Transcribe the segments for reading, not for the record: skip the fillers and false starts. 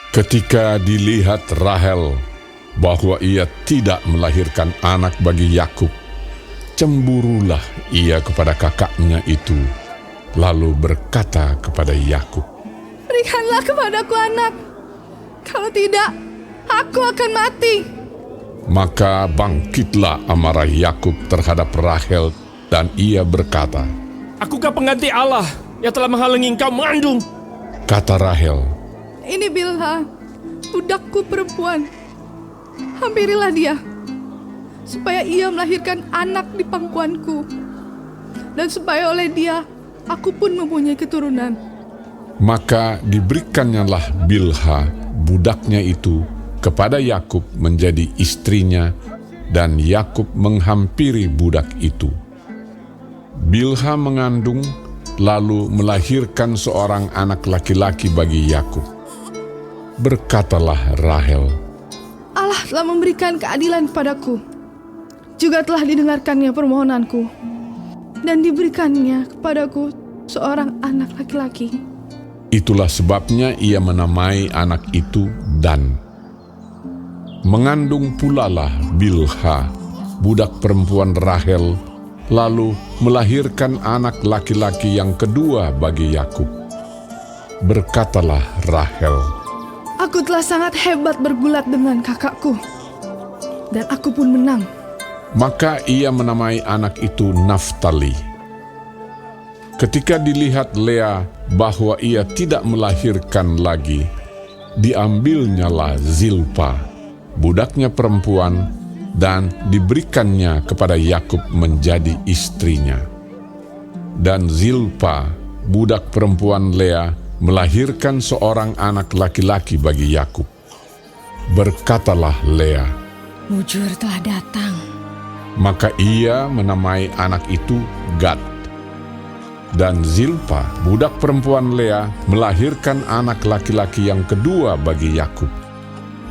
Ketika dilihat Rahel bahwa ia tidak melahirkan anak bagi Yakub, cemburulah ia kepada kakaknya itu, lalu berkata kepada Yakub, "Berikanlah kepadaku anak, kalau tidak, aku akan mati." Maka bangkitlah amarah Yakub terhadap Rahel, dan ia berkata, Akukah pengganti Allah yang telah menghalangi engkau mengandung? Kata Rahel, "Ini Bilha, budakku perempuan. Hampirilah dia, supaya ia melahirkan anak di pangkuanku, dan supaya oleh dia aku pun mempunyai keturunan." Maka diberikannya Bilha, budaknya itu, kepada Yakub menjadi istrinya, dan Yakub menghampiri budak itu. Bilha mengandung, lalu melahirkan seorang anak laki-laki bagi Yakub. Berkatalah Rahel, "Allah telah memberikan keadilan kepadaku, juga telah didengarkannya permohonanku, dan diberikannya kepadaku seorang anak laki-laki." Itulah sebabnya ia menamai anak itu Dan. Mengandung pulalah Bilha, budak perempuan Rahel, lalu melahirkan anak laki-laki yang kedua bagi Yakub. Berkatalah Rahel, "Aku telah sangat hebat bergulat dengan kakakku, dan aku pun menang." Maka ia menamai anak itu Naftali. Ketika dilihat Lea bahwa ia tidak melahirkan lagi, diambilnyalah Zilpa, budaknya perempuan, dan diberikannya kepada Yakub menjadi istrinya. Dan Zilpa, budak perempuan Lea, melahirkan seorang anak laki-laki bagi Yakub. Berkatalah Lea, "Mujur telah datang." maka ia menamai anak itu Gad. Dan Zilpa, budak perempuan Lea, melahirkan anak laki-laki yang kedua bagi Yakub.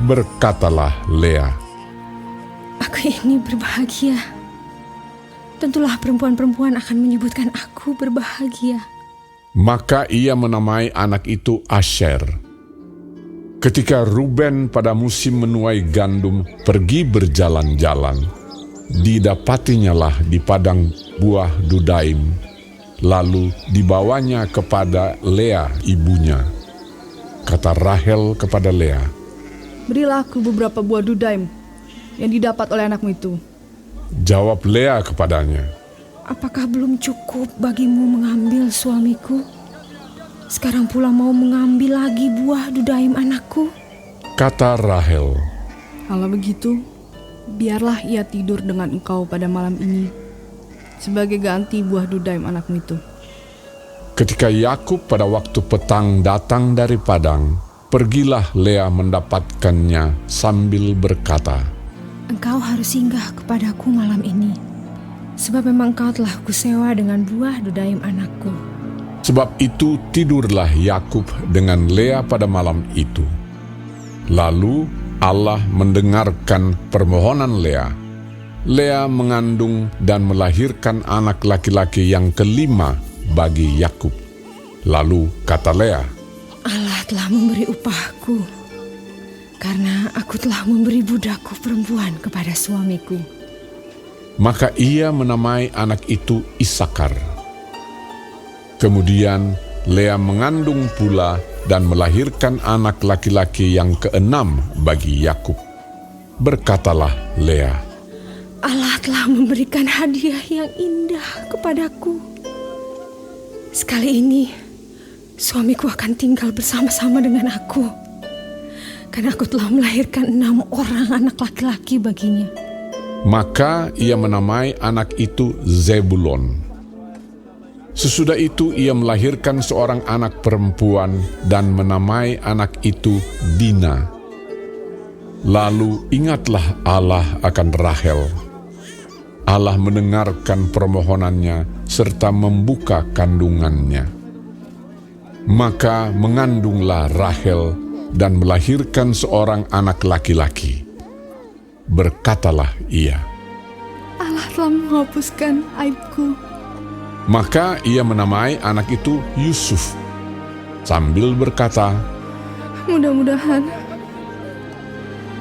Berkatalah Lea, Aku ini berbahagia. Tentulah perempuan-perempuan akan menyebutkan aku berbahagia. maka ia menamai anak itu Asher. Ketika Ruben pada musim menuai gandum pergi berjalan-jalan, didapatinyalah di padang buah Dudaim, lalu dibawanya kepada Lea ibunya. Kata Rahel kepada Lea, "Berilah aku beberapa buah dudaim yang didapat oleh anakmu itu." Jawab Lea kepadanya, Apakah belum cukup bagimu mengambil suamiku? Sekarang pula mau mengambil lagi buah dudaim anakku? kata Rahel, "Kalau begitu, biarlah ia tidur dengan engkau pada malam ini sebagai ganti buah dudaim anakmu itu." Ketika Yakub pada waktu petang datang dari padang, pergilah Lea mendapatkannya sambil berkata, Engkau harus singgah kepadaku malam ini, sebab memang engkau telah kusewa dengan buah dudaim anakku. Sebab itu tidurlah Yakub dengan Lea pada malam itu. Lalu Allah mendengarkan permohonan Lea. Lea mengandung dan melahirkan anak laki-laki yang kelima bagi Yakub. Lalu kata Lea, Allah telah memberi upahku, karena aku telah memberi budakku perempuan kepada suamiku. maka ia menamai anak itu Isakar. Kemudian Lea mengandung pula dan melahirkan anak laki-laki yang keenam bagi Yakub. Berkatalah Lea, Allah telah memberikan hadiah yang indah kepadaku. Sekali ini, suamiku akan tinggal bersama-sama dengan aku, karena aku telah melahirkan 6 orang anak laki-laki baginya. maka ia menamai anak itu Zebulon. Sesudah itu ia melahirkan seorang anak perempuan dan menamai anak itu Dina. Lalu ingatlah Allah akan Rahel. Allah mendengarkan permohonannya serta membuka kandungannya. Maka mengandunglah Rahel dan melahirkan seorang anak laki-laki. Berkatalah ia, "Allah telah menghapuskan aibku." Maka ia menamai anak itu Yusuf, sambil berkata, Mudah-mudahan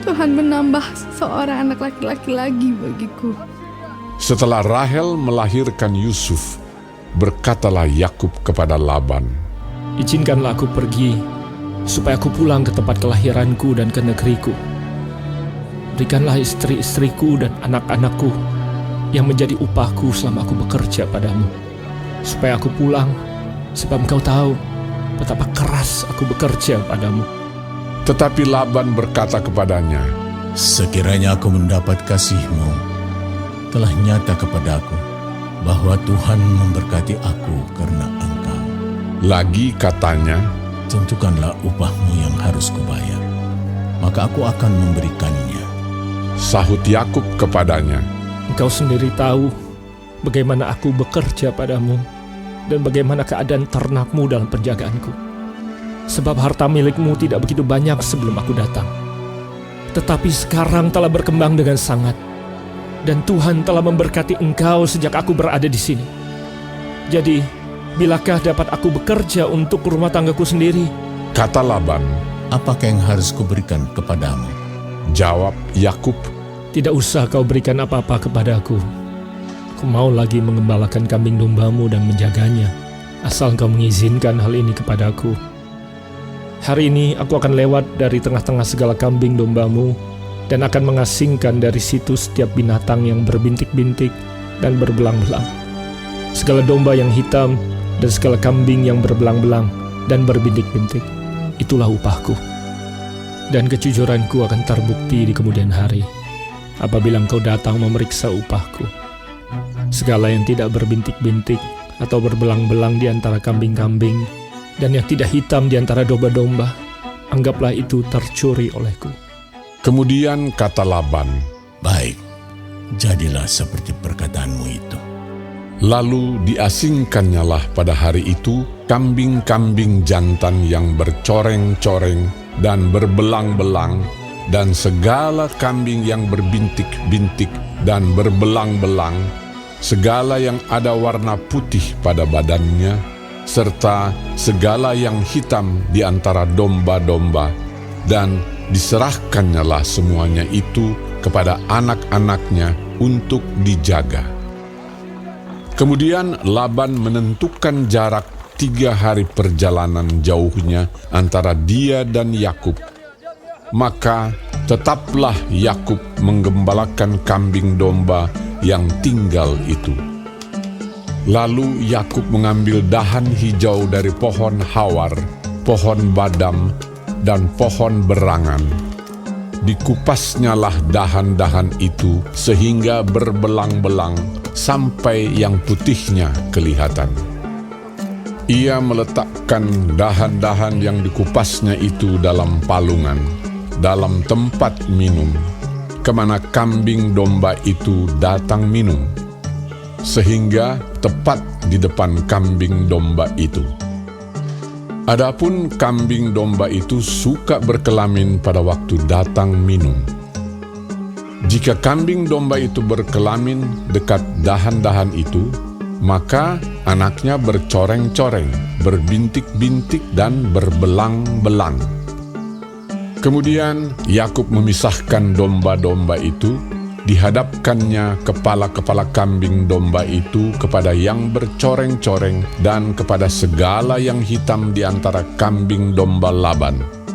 Tuhan menambah seorang anak laki-laki lagi bagiku. Setelah Rahel melahirkan Yusuf, berkatalah Yakub kepada Laban, Izinkanlah aku pergi, supaya aku pulang ke tempat kelahiranku dan ke negeriku. Berikanlah istri-istriku dan anak-anakku yang menjadi upahku selama aku bekerja padamu, supaya aku pulang, sebab engkau tahu betapa keras aku bekerja padamu. Tetapi Laban berkata kepadanya, Sekiranya aku mendapat kasih-Mu, telah nyata kepadaku bahwa Tuhan memberkati aku karena Engkau. lagi katanya, Tentukanlah upah-Mu yang harus kubayar, maka aku akan memberikannya. sahut Yakub kepadanya, Engkau sendiri tahu bagaimana aku bekerja padamu dan bagaimana keadaan ternakmu dalam penjagaanku. Sebab harta milikmu tidak begitu banyak sebelum aku datang. Tetapi sekarang telah berkembang dengan sangat, dan Tuhan telah memberkati engkau sejak aku berada di sini. Jadi, bilakah dapat aku bekerja untuk rumah tanggaku sendiri? kata Laban. Apakah yang harus kuberikan kepadamu? Jawab Yakub, Tidak usah kau berikan apa-apa kepadaku. Aku mau lagi mengembalakan kambing dombamu dan menjaganya, asal engkau mengizinkan hal ini kepadaku. Hari ini aku akan lewat dari tengah-tengah segala kambing dombamu dan akan mengasingkan dari situ setiap binatang yang berbintik-bintik dan berbelang-belang. Segala domba yang hitam dan segala kambing yang berbelang-belang dan berbintik-bintik, itulah upahku. Dan kejujuranku akan terbukti di kemudian hari, apabila engkau datang memeriksa upahku. Segala yang tidak berbintik-bintik atau berbelang-belang di antara kambing-kambing, dan yang tidak hitam di antara domba-domba, anggaplah itu tercuri olehku. Kemudian kata Laban, Baik, jadilah seperti perkataanmu itu. lalu diasingkannyalah pada hari itu kambing-kambing jantan yang bercoreng-coreng dan berbelang-belang, dan segala kambing yang berbintik-bintik dan berbelang-belang, segala yang ada warna putih pada badannya, serta segala yang hitam di antara domba-domba, dan diserahkannyalah semuanya itu kepada anak-anaknya untuk dijaga. Kemudian Laban menentukan jarak 3 hari perjalanan jauhnya antara dia dan Yakub. Maka tetaplah Yakub menggembalakan kambing domba yang tinggal itu. Lalu Yakub mengambil dahan hijau dari pohon hawar, pohon badam, dan pohon berangan. Dikupasnyalah dahan-dahan itu sehingga berbelang-belang sampai yang putihnya kelihatan. Ia meletakkan dahan-dahan yang dikupasnya itu dalam palungan, dalam tempat minum, kemana kambing domba itu datang minum, sehingga tepat di depan kambing domba itu. Adapun kambing domba itu suka berkelamin pada waktu datang minum. Jika kambing domba itu berkelamin dekat dahan-dahan itu, maka anaknya bercoreng-coreng, berbintik-bintik dan berbelang-belang. Kemudian Yakub memisahkan domba-domba itu, dihadapkannya kepala-kepala kambing domba itu kepada yang bercoreng-coreng dan kepada segala yang hitam di antara kambing domba Laban.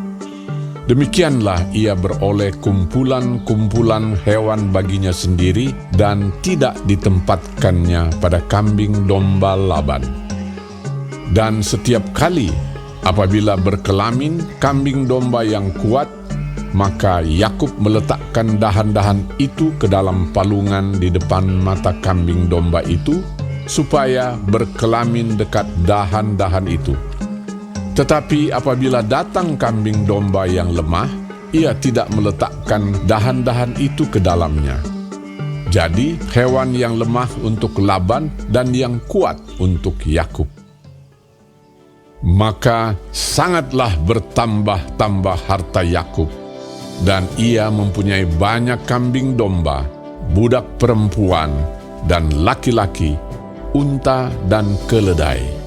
Demikianlah ia beroleh kumpulan-kumpulan hewan baginya sendiri dan tidak ditempatkannya pada kambing domba Laban. Dan setiap kali apabila berkelamin kambing domba yang kuat, maka Yakub meletakkan dahan-dahan itu ke dalam palungan di depan mata kambing domba itu, supaya berkelamin dekat dahan-dahan itu. Tetapi apabila datang kambing domba yang lemah, ia tidak meletakkan dahan-dahan itu ke dalamnya. Jadi hewan yang lemah untuk Laban dan yang kuat untuk Yakub. Maka sangatlah bertambah-tambah harta Yakub, dan ia mempunyai banyak kambing domba, budak perempuan, dan laki-laki, unta dan keledai.